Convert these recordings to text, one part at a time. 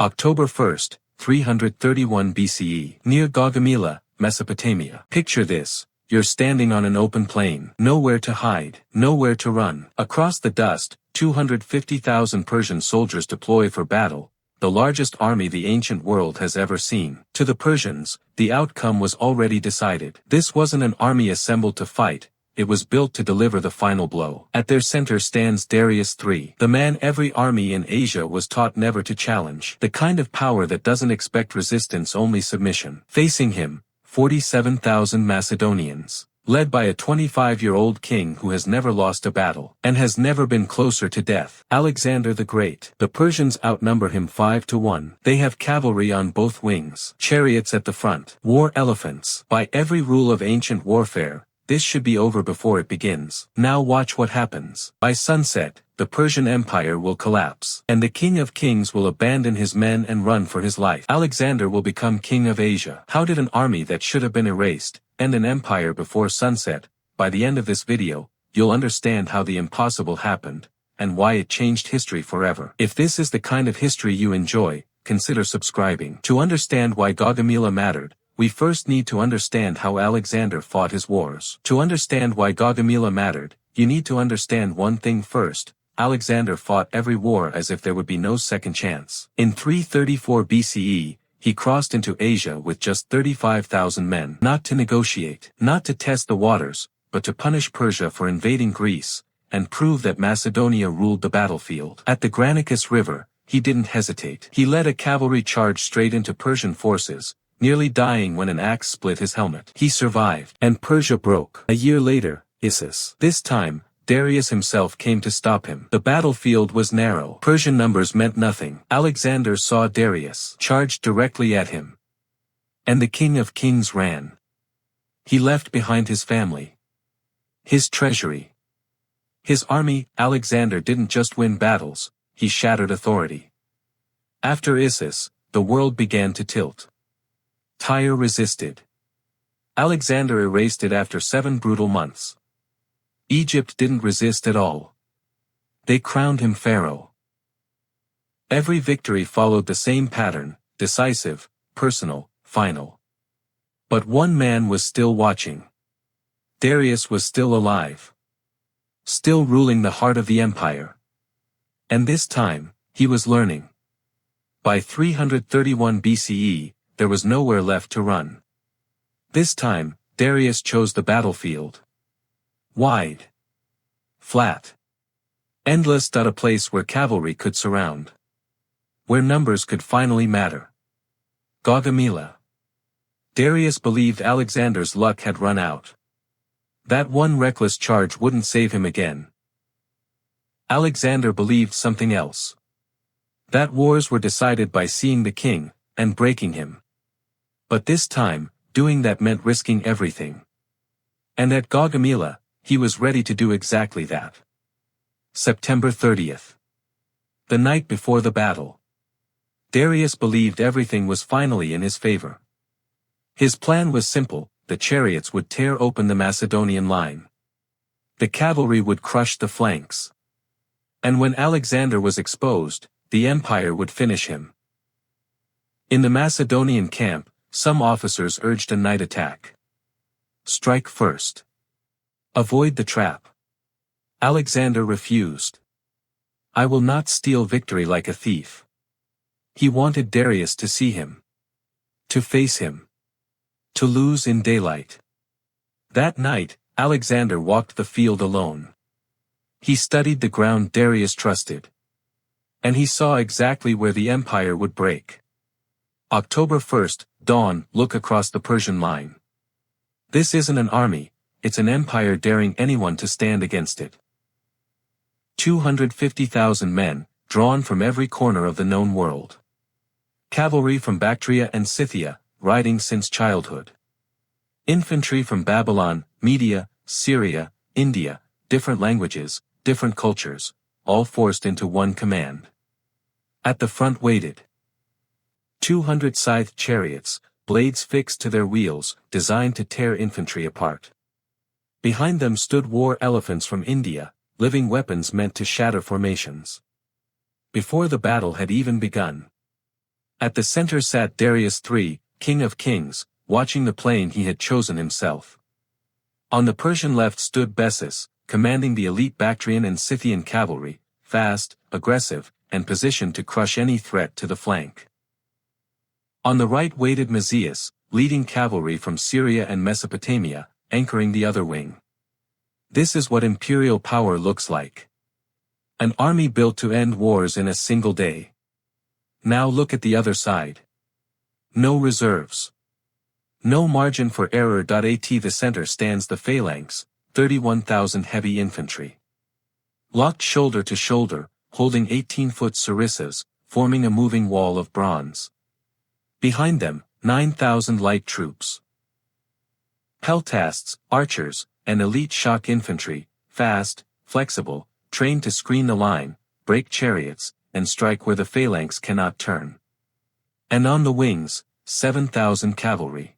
October 1st, 331 BCE. Near Gaugamela, Mesopotamia. Picture this. You're standing on an open plain. Nowhere to hide. Nowhere to run. Across the dust, 250,000 Persian soldiers deploy for battle, the largest army the ancient world has ever seen. To the Persians, the outcome was already decided. This wasn't an army assembled to fight, it was built to deliver the final blow. At their center stands Darius III, the man every army in Asia was taught never to challenge. The kind of power that doesn't expect resistance, only submission. Facing him, 47,000 Macedonians, led by a 25-year-old king who has never lost a battle, and has never been closer to death. Alexander the Great. The Persians outnumber him 5-1. They have cavalry on both wings, chariots at the front, war elephants. By every rule of ancient warfare, this should be over before it begins. Now watch what happens. By sunset, the Persian Empire will collapse, and the King of Kings will abandon his men and run for his life. Alexander will become king of Asia. How did an army that should have been erased end an empire before sunset? By the end of this video, you'll understand how the impossible happened, and why it changed history forever. If this is the kind of history you enjoy, consider subscribing. To understand why Gaugamela mattered, we first need to understand how Alexander fought his wars. To understand why Gaugamela mattered, you need to understand one thing first. Alexander fought every war as if there would be no second chance. In 334 BCE, he crossed into Asia with just 35,000 men. Not to negotiate, not to test the waters, but to punish Persia for invading Greece, and prove that Macedonia ruled the battlefield. At the Granicus River, he didn't hesitate. He led a cavalry charge straight into Persian forces, nearly dying when an axe split his helmet. He survived, and Persia broke. A year later, Issus. This time, Darius himself came to stop him. The battlefield was narrow. Persian numbers meant nothing. Alexander saw Darius, charged directly at him, and the King of Kings ran. He left behind his family, his treasury, his army. Alexander didn't just win battles, he shattered authority. After Issus, the world began to tilt. Tyre resisted. Alexander erased it after 7 brutal months. Egypt didn't resist at all. They crowned him pharaoh. Every victory followed the same pattern: decisive, personal, final. But one man was still watching. Darius was still alive, still ruling the heart of the empire. And this time, he was learning. By 331 BCE, there was nowhere left to run. This time, Darius chose the battlefield. Wide, flat, endless, a place where cavalry could surround, where numbers could finally matter. Gaugamela. Darius believed Alexander's luck had run out. That one reckless charge wouldn't save him again. Alexander believed something else. That wars were decided by seeing the king, and breaking him. But this time, doing that meant risking everything. And at Gaugamela, he was ready to do exactly that. September 30th. The night before the battle. Darius believed everything was finally in his favor. His plan was simple: the chariots would tear open the Macedonian line. The cavalry would crush the flanks. And when Alexander was exposed, the empire would finish him. In the Macedonian camp, some officers urged a night attack. Strike first. Avoid the trap. Alexander refused. I will not steal victory like a thief. He wanted Darius to see him, to face him, to lose in daylight. That night, Alexander walked the field alone. He studied the ground Darius trusted. And he saw exactly where the empire would break. October 1st, dawn. Look across the Persian line. This isn't an army, it's an empire daring anyone to stand against it. 250,000 men, drawn from every corner of the known world. Cavalry from Bactria and Scythia, riding since childhood. Infantry from Babylon, Media, Syria, India, different languages, different cultures, all forced into one command. At the front waited 200 scythed chariots, blades fixed to their wheels, designed to tear infantry apart. Behind them stood war elephants from India, living weapons meant to shatter formations. Before the battle had even begun, At the center sat Darius III, King of Kings, watching the plain he had chosen himself. On the Persian left stood Bessus, commanding the elite Bactrian and Scythian cavalry, fast, aggressive, and positioned to crush any threat to the flank. On the right waited Mazias, leading cavalry from Syria and Mesopotamia, anchoring the other wing. This is what imperial power looks like. An army built to end wars in a single day. Now look at the other side. No reserves. No margin for error. At the center stands the Phalanx, 31,000 heavy infantry. Locked shoulder to shoulder, holding 18-foot sarissas, forming a moving wall of bronze. Behind them, 9,000 light troops. Peltasts, archers, and elite shock infantry, fast, flexible, trained to screen the line, break chariots, and strike where the phalanx cannot turn. And on the wings, 7,000 cavalry.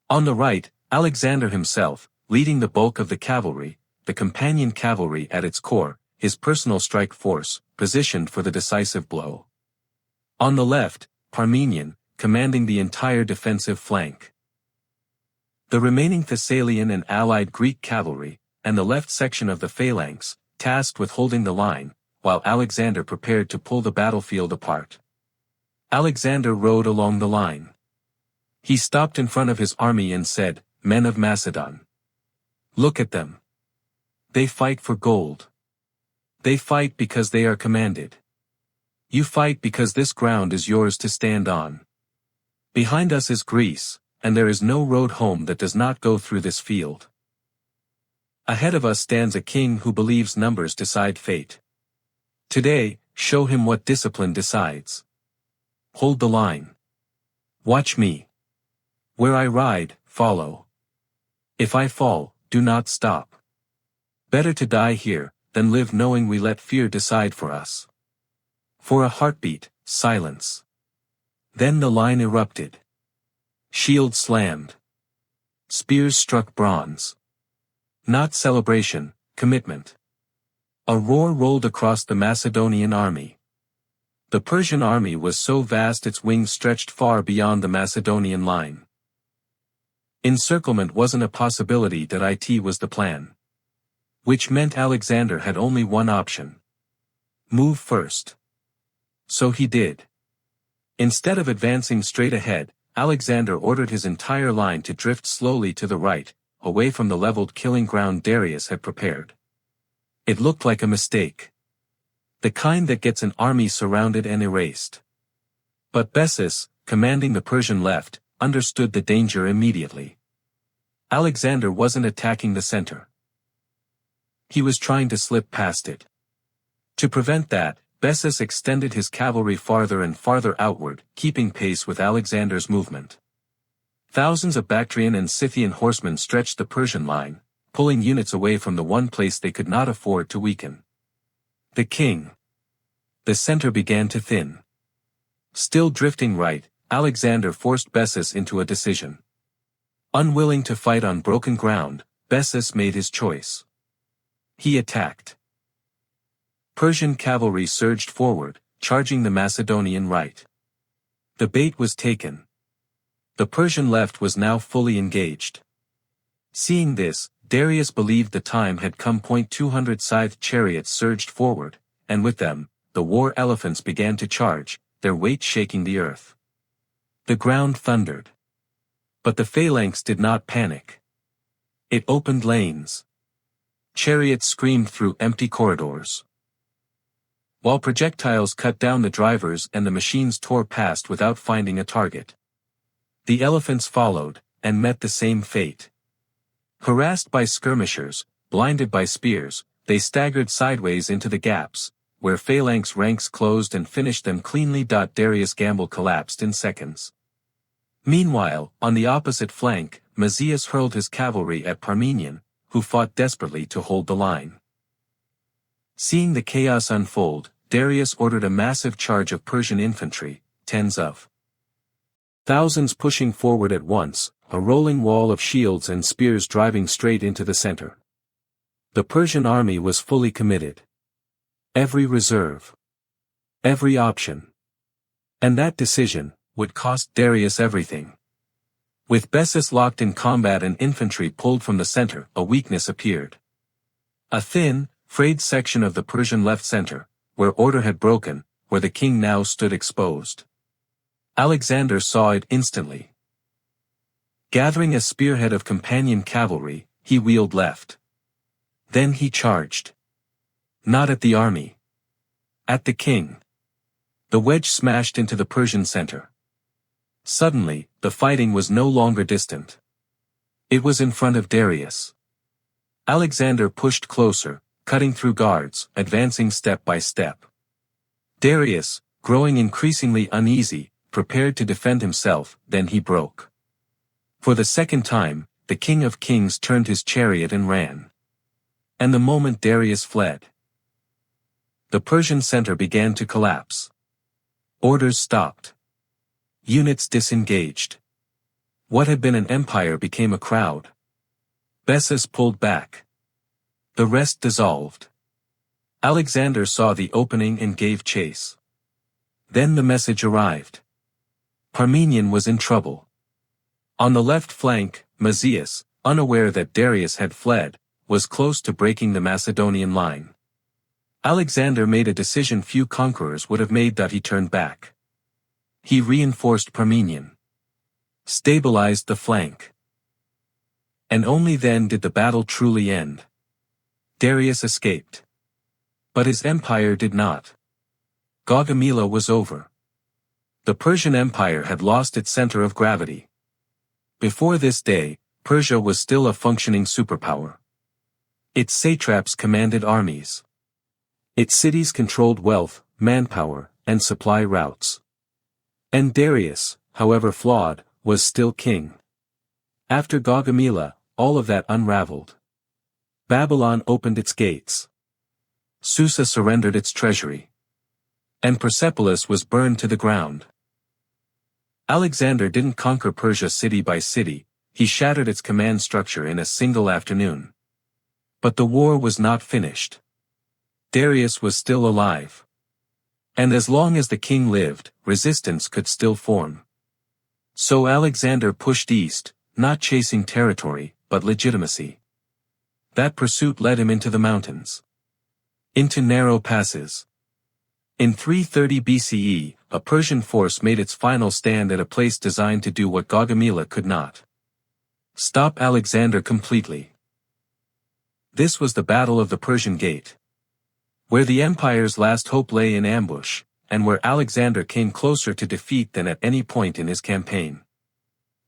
On the right, Alexander himself, leading the bulk of the cavalry, the Companion Cavalry at its core, his personal strike force, positioned for the decisive blow. On the left, Parmenion, commanding the entire defensive flank. The remaining Thessalian and allied Greek cavalry, and the left section of the phalanx, tasked with holding the line, while Alexander prepared to pull the battlefield apart. Alexander rode along the line. He stopped in front of his army and said, "Men of Macedon. Look at them. They fight for gold. They fight because they are commanded. You fight because this ground is yours to stand on. Behind us is Greece, and there is no road home that does not go through this field. Ahead of us stands a king who believes numbers decide fate. Today, show him what discipline decides. Hold the line. Watch me. Where I ride, follow. If I fall, do not stop. Better to die here, than live knowing we let fear decide for us." For a heartbeat, silence. Then the line erupted. Shields slammed. Spears struck bronze. Not celebration, commitment. A roar rolled across the Macedonian army. The Persian army was so vast its wings stretched far beyond the Macedonian line. Encirclement wasn't a possibility. It was the plan. Which meant Alexander had only one option. Move first. So he did. Instead of advancing straight ahead, Alexander ordered his entire line to drift slowly to the right, away from the leveled killing ground Darius had prepared. It looked like a mistake. The kind that gets an army surrounded and erased. But Bessus, commanding the Persian left, understood the danger immediately. Alexander wasn't attacking the center. He was trying to slip past it. To prevent that, Bessus extended his cavalry farther and farther outward, keeping pace with Alexander's movement. Thousands of Bactrian and Scythian horsemen stretched the Persian line, pulling units away from the one place they could not afford to weaken. The king. The center began to thin. Still drifting right, Alexander forced Bessus into a decision. Unwilling to fight on broken ground, Bessus made his choice. He attacked. Persian cavalry surged forward, charging the Macedonian right. The bait was taken. The Persian left was now fully engaged. Seeing this, Darius believed the time had come. 200 scythed chariots surged forward, and with them, the war elephants began to charge, their weight shaking the earth. The ground thundered. But the phalanx did not panic. It opened lanes. Chariots screamed through empty corridors. While projectiles cut down the drivers and the machines tore past without finding a target. The elephants followed, and met the same fate. Harassed by skirmishers, blinded by spears, they staggered sideways into the gaps, where phalanx ranks closed and finished them cleanly. Darius' gamble collapsed in seconds. Meanwhile, on the opposite flank, Mazias hurled his cavalry at Parmenion, who fought desperately to hold the line. Seeing the chaos unfold, Darius ordered a massive charge of Persian infantry, tens of thousands pushing forward at once, a rolling wall of shields and spears driving straight into the center. The Persian army was fully committed. Every reserve. Every option. And that decision would cost Darius everything. With Bessus locked in combat and infantry pulled from the center, a weakness appeared. A thin, frayed section of the Persian left center, where order had broken, where the king now stood exposed. Alexander saw it instantly. Gathering a spearhead of Companion Cavalry, he wheeled left. Then he charged. Not at the army. At the king. The wedge smashed into the Persian center. Suddenly, the fighting was no longer distant. It was in front of Darius. Alexander pushed closer, cutting through guards, advancing step by step. Darius, growing increasingly uneasy, prepared to defend himself, then he broke. For the second time, the King of Kings turned his chariot and ran. And the moment Darius fled, the Persian center began to collapse. Orders stopped. Units disengaged. What had been an empire became a crowd. Bessus pulled back. The rest dissolved. Alexander saw the opening and gave chase. Then the message arrived. Parmenion was in trouble. On the left flank, Mazius, unaware that Darius had fled, was close to breaking the Macedonian line. Alexander made a decision few conquerors would have made, that he turned back. He reinforced Parmenion. Stabilized the flank. And only then did the battle truly end. Darius escaped. But his empire did not. Gaugamela was over. The Persian Empire had lost its center of gravity. Before this day, Persia was still a functioning superpower. Its satraps commanded armies. Its cities controlled wealth, manpower, and supply routes. And Darius, however flawed, was still king. After Gaugamela, all of that unraveled. Babylon opened its gates. Susa surrendered its treasury. And Persepolis was burned to the ground. Alexander didn't conquer Persia city by city, he shattered its command structure in a single afternoon. But the war was not finished. Darius was still alive. And as long as the king lived, resistance could still form. So Alexander pushed east, not chasing territory, but legitimacy. That pursuit led him into the mountains. Into narrow passes. In 330 BCE, a Persian force made its final stand at a place designed to do what Gaugamela could not. Stop Alexander completely. This was the Battle of the Persian Gate. Where the empire's last hope lay in ambush, and where Alexander came closer to defeat than at any point in his campaign.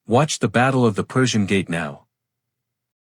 Watch the Battle of the Persian Gate now.